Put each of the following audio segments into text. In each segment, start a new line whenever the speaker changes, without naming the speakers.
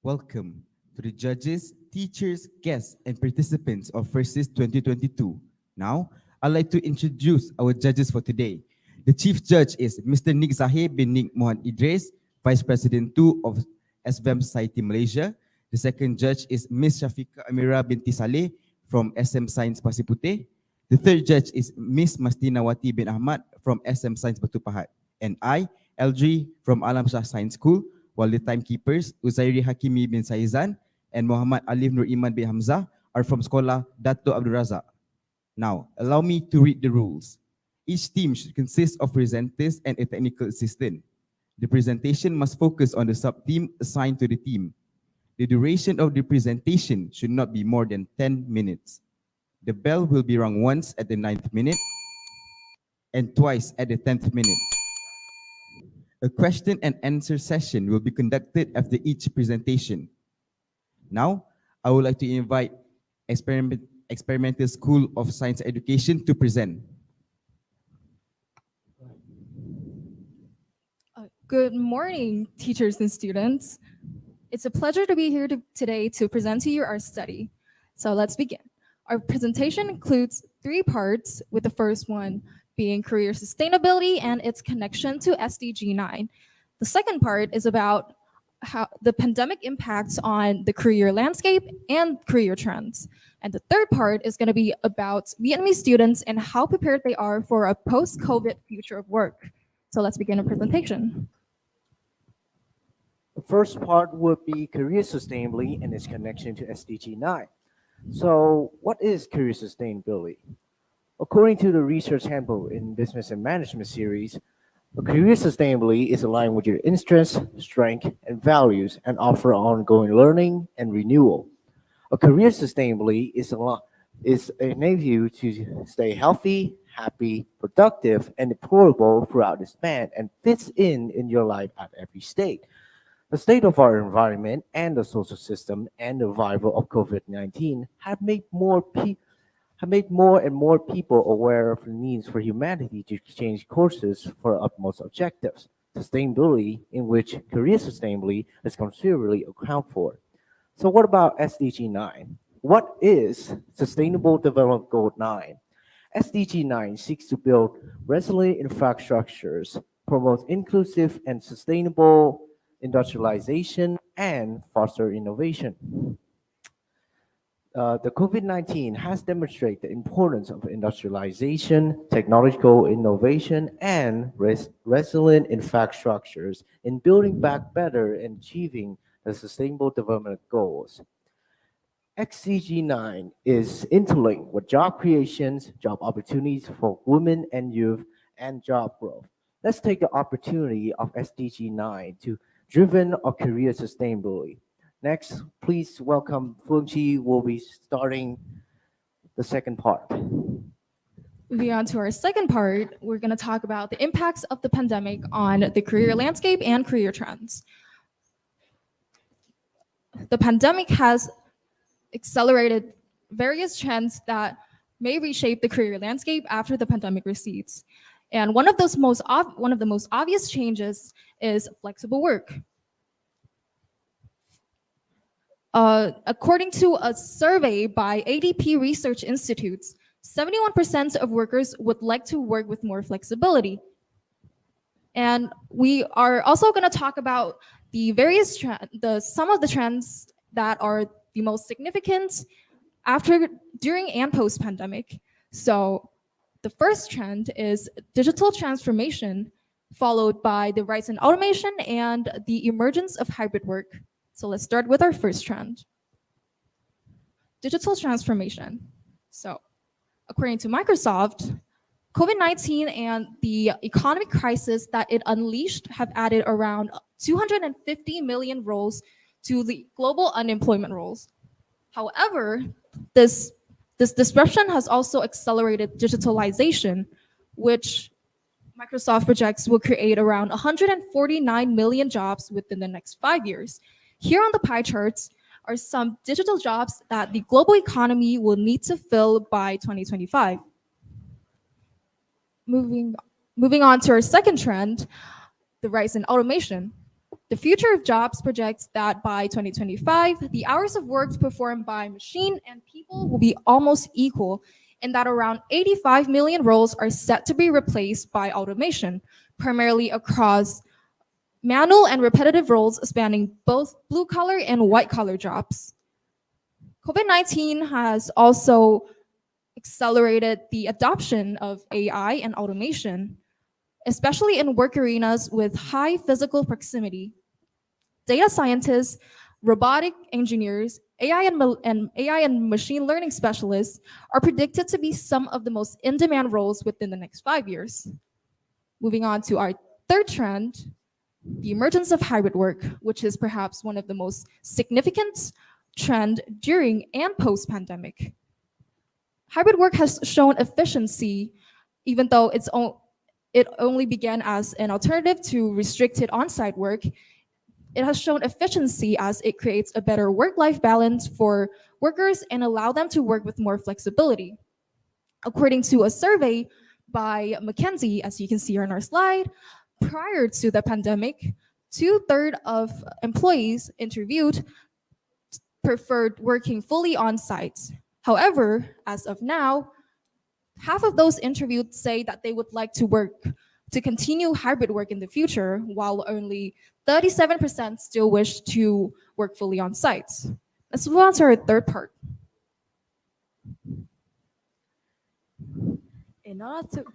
Welcome to the judges, teachers, guests, and participants of FRSIS 2022. Now, I'd like to introduce our judges for today. The Chief Judge is Mr. Nick Zahir bin Nick Mohan Idris, Vice President 2 of SVM Society Malaysia. The second judge is Ms. Shafika Amira binti Saleh from SM Science Pasir Puteh. The third judge is Ms. Mastinawati bin Ahmad from SM Science Batu Pahat. And I, LG from Alam Shah Science School, while the timekeepers, Uzairi Hakimi bin Saizan and Muhammad Alif Nur Iman bin Hamzah, are from Sekolah Dato Abdul Razak. Now, allow me to read the rules. Each team should consist of presenters and a technical assistant. The presentation must focus on the sub-theme assigned to the team. The duration of the presentation should not be more than 10 minutes. The bell will be rung once at the 9th minute and twice at the 10th minute. A question and answer session will be conducted after each presentation. Now, I would like to invite Experimental School of Science Education to present.
Good morning, teachers and students. It's a pleasure to be here today to present to you our study. So let's begin. Our presentation includes 3 parts, with the first one being career sustainability and its connection to SDG 9. The second part is about how the pandemic impacts on the career landscape and career trends. And the third part is going to be about Vietnamese students and how prepared they are for a post-COVID future of work. So let's begin our presentation.
The first part would be career sustainability and its connection to SDG 9. So what is career sustainability? According to the Research Handbook in Business and Management series, a career sustainability is aligned with your interests, strengths, and values and offer ongoing learning and renewal. A career sustainability is enable you to stay healthy, happy, productive, and employable throughout the span and fits in your life at every stage. The state of our environment and the social system and the revival of COVID-19 have made more and more people aware of the needs for humanity to change courses for utmost objectives, sustainability in which career sustainability is considerably accounted for. So what about SDG 9? What is Sustainable Development Goal 9? SDG 9 seeks to build resilient infrastructures, promote inclusive and sustainable industrialization, and foster innovation. The COVID-19 has demonstrated the importance of industrialization, technological innovation, and resilient infrastructures in building back better and achieving the Sustainable Development Goals. XCG 9 is interlinked with job creations, job opportunities for women and youth, and job growth. Let's take the opportunity of SDG 9 to driven our career sustainability. Next, please welcome Qu'y, who will be starting the second part.
Moving on to our second part, we're going to talk about the impacts of the pandemic on the career landscape and career trends. The pandemic has accelerated various trends that may reshape the career landscape after the pandemic recedes. And one of the most obvious changes is flexible work. According to a survey by ADP Research Institutes, 71% of workers would like to work with more flexibility. And we are also going to talk about the various some of the trends that are the most significant during and post-pandemic. So the first trend is digital transformation, followed by the rise in automation and the emergence of hybrid work. So let's start with our first trend. Digital transformation. So according to Microsoft, COVID-19 and the economic crisis that it unleashed have added around 250 million roles to the global unemployment rolls. However, this disruption has also accelerated digitalization, which Microsoft projects will create around 149 million jobs within the next 5 years. Here on the pie charts are some digital jobs that the global economy will need to fill by 2025. Moving on to our second trend, the rise in automation. The future of jobs projects that by 2025, the hours of work performed by machine and people will be almost equal, and that around 85 million roles are set to be replaced by automation, primarily across manual and repetitive roles spanning both blue collar and white collar jobs. COVID 19 has also accelerated the adoption of AI and automation, especially in work arenas with high physical proximity. Data scientists, robotic engineers, AI and machine learning specialists are predicted to be some of the most in-demand roles within the next 5 years. Moving on to our third trend, the emergence of hybrid work, which is perhaps one of the most significant trend during and post-pandemic. Hybrid work has shown efficiency, even though it only began as an alternative to restricted on-site work. It has shown efficiency as it creates a better work-life balance for workers and allow them to work with more flexibility. According to a survey by McKinsey, as you can see here on our slide, prior to the pandemic, two-thirds of employees interviewed preferred working fully on site. However, as of now, half of those interviewed say that they would like to continue hybrid work in the future, while only 37% still wish to work fully on site. Let's move on to our third part.
In order to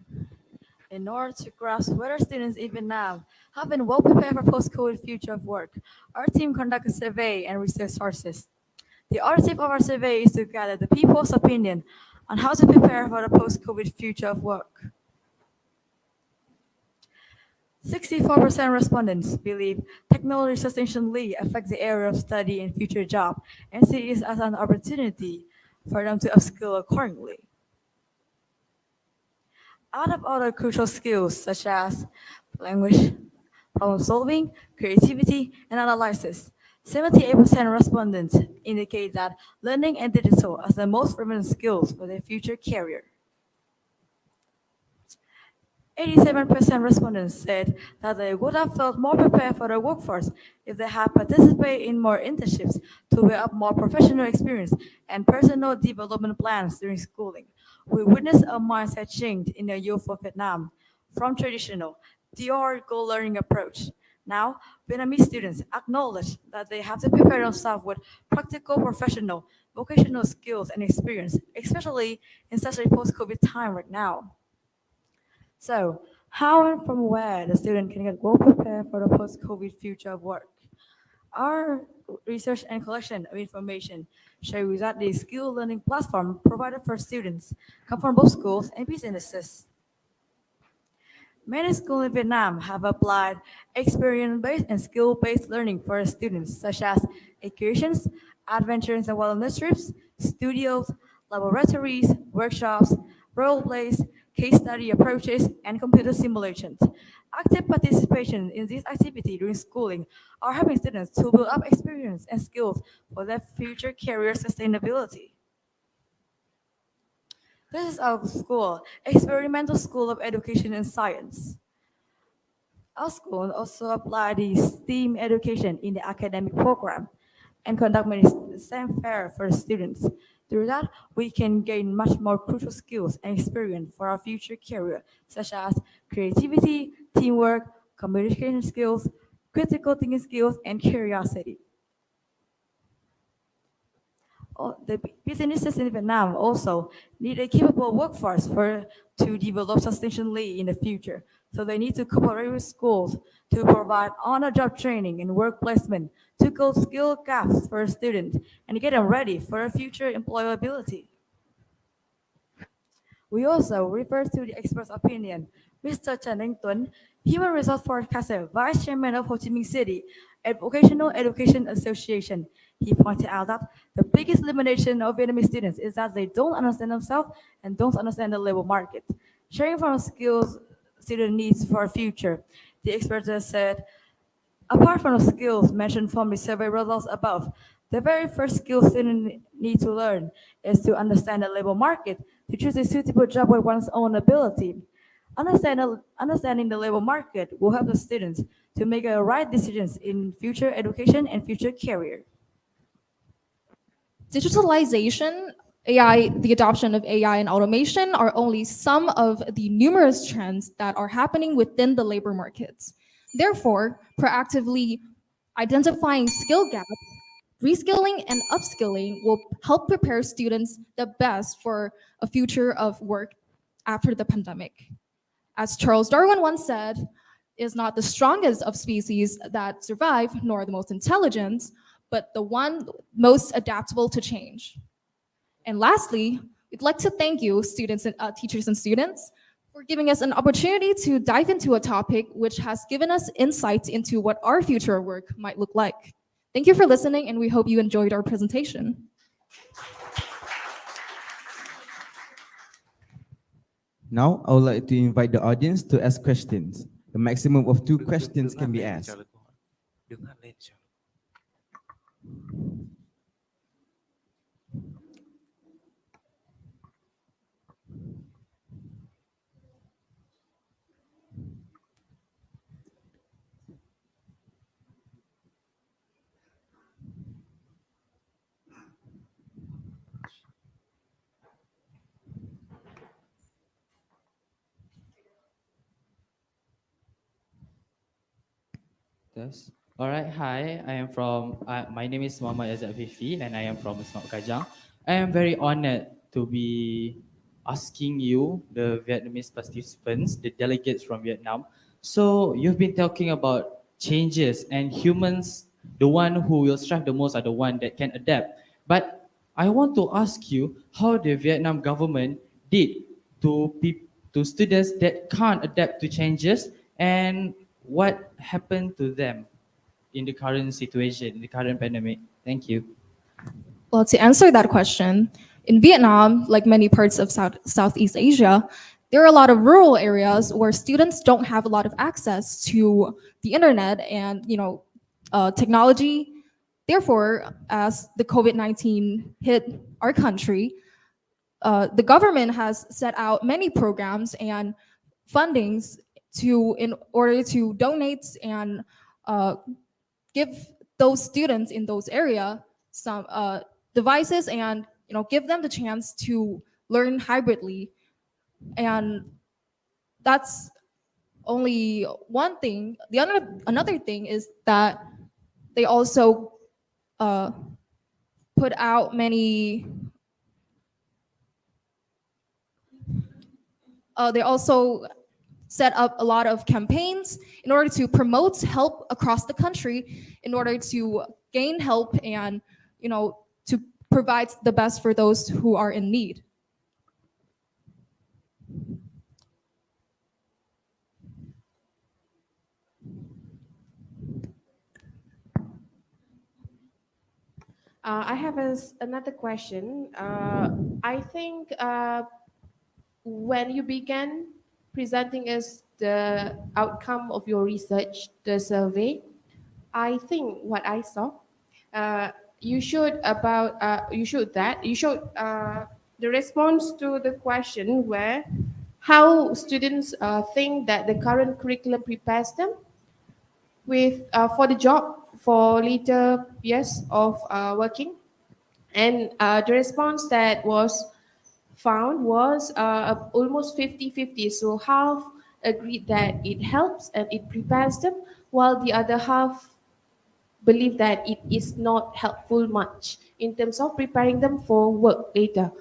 in order to grasp whether students in Vietnam have been well prepared for post-COVID future of work, our team conducted a survey and research sources. The objective of our survey is to gather the people's opinion on how to prepare for the post-COVID future of work. 64% respondents believe technology sustainably affects the area of study and future job and see it as an opportunity for them to upskill accordingly. Out of other crucial skills such as language, problem solving, creativity, and analysis, 78% respondents indicate that learning and digital are the most relevant skills for their future career. 87% respondents said that they would have felt more prepared for the workforce if they had participated in more internships to build up more professional experience and personal development plans during schooling. We witnessed a mindset change in the youth of Vietnam from traditional theoretical learning approach. Now, Vietnamese students acknowledge that they have to prepare themselves with practical, professional, vocational skills and experience, especially in such a post-COVID time right now. So, how and from where the student can get well prepared for the post-COVID future of work? Our research and collection of information shows that the skill learning platform provided for students come from both schools and businesses. Many schools in Vietnam have applied experience-based and skill-based learning for students, such as excursions, adventures and wellness trips, studios, laboratories, workshops, role plays, case study approaches, and computer simulations. Active participation in this activity during schooling are helping students to build up experience and skills for their future career sustainability. This is our school, Experimental School of Education and Science. Our school also apply the STEAM education in the academic program and conduct many STEM fair for students. Through that, we can gain much more crucial skills and experience for our future career, such as creativity, teamwork, communication skills, critical thinking skills, and curiosity. The businesses in Vietnam also need a capable workforce to develop sustainably in the future. So they need to cooperate with schools to provide on-the-job training and work placement to close skill gaps for students and get them ready for future employability. We also refer to the expert's opinion. Mr. Trần Anh Tuấn, Human Resource Forecaster, Vice Chairman of Ho Chi Minh City Vocational Education Association. He pointed out that the biggest limitation of Vietnamese students is that they don't understand themselves and don't understand the labor market. Sharing from skills student needs for a future, the expert said, apart from the skills mentioned from the survey results above, the very first skill students need to learn is to understand the labor market, to choose a suitable job with one's own ability. Understanding the labor market will help the students to make the right decisions in future education and future career.
Digitalization, AI, the adoption of AI and automation are only some of the numerous trends that are happening within the labor markets. Therefore, proactively identifying skill gaps, reskilling and upskilling will help prepare students the best for a future of work after the pandemic. As Charles Darwin once said, is not the strongest of species that survive, nor the most intelligent, but the one most adaptable to change. And lastly, we'd like to thank you, students and teachers and students, for giving us an opportunity to dive into a topic which has given us insights into what our future of work might look like. Thank you for listening, and we hope you enjoyed our presentation.
Now, I would like to invite the audience to ask questions. A maximum of 2 questions can be asked.
Yes. All right. Hi. I am from. My name is Muhammad Azad Fifi, and I am from Smart Kajang. I am very honored to be asking you, the Vietnamese participants, the delegates from Vietnam. So you've been talking about changes, and humans, the one who will strive the most, are the one that can adapt. But I want to ask you how the Vietnam government did to students that can't adapt to changes, and what happened to them in the current situation, in the current pandemic? Thank you.
Well, to answer that question, in Vietnam, like many parts of Southeast Asia, there are a lot of rural areas where students don't have a lot of access to the internet and technology. Therefore, as the COVID-19 hit our country, the government has set out many programs and fundings in order to donate and give those students in those area some devices and give them the chance to learn hybridly. And that's only one thing. The another thing is that they also put out many they also set up a lot of campaigns in order to promote help across the country, in order to gain help and to provide the best for those who are in need.
I have another question. I think when you began presenting us the outcome of your research, the survey, I think what I saw, you showed the response to the question where how students think that the current curriculum prepares them with for the job for later years of working, and the response that was found was almost 50-50. So half agreed that it helps and it prepares them, while the other half believe that it is not helpful much in terms of preparing them for work later.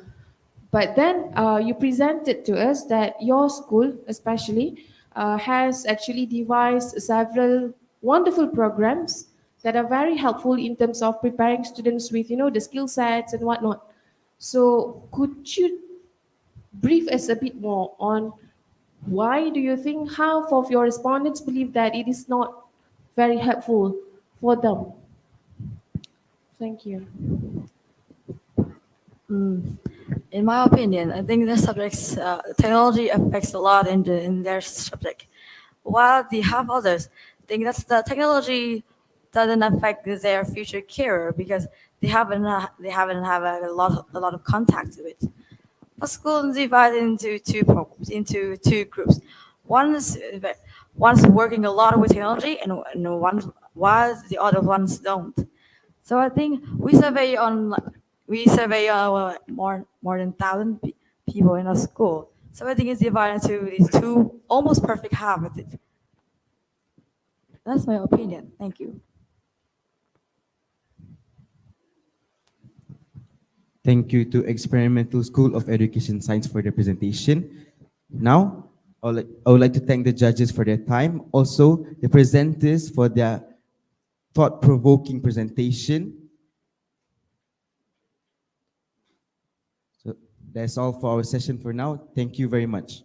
But then you presented to us that your school, especially, has actually devised several wonderful programs that are very helpful in terms of preparing students with, the skill sets and whatnot. So could you brief us a bit more on why do you think half of your respondents believe that it is not very helpful for them? Thank you.
In my opinion, I think the subjects technology affects a lot in their subject, while the half others think that the technology doesn't affect their future career because they haven't have a lot of contact with it. A school is divided into two groups. One's working a lot with technology, and one while the other ones don't. So I think we survey more than 1,000 people in a school. So I think it's divided into these two almost perfect habits. That's my opinion. Thank you.
Thank you to Experimental School of Education Science for the presentation. Now, I would like to thank the judges for their time, also the presenters for their thought-provoking presentation. So that's all for our session for now. Thank you very much.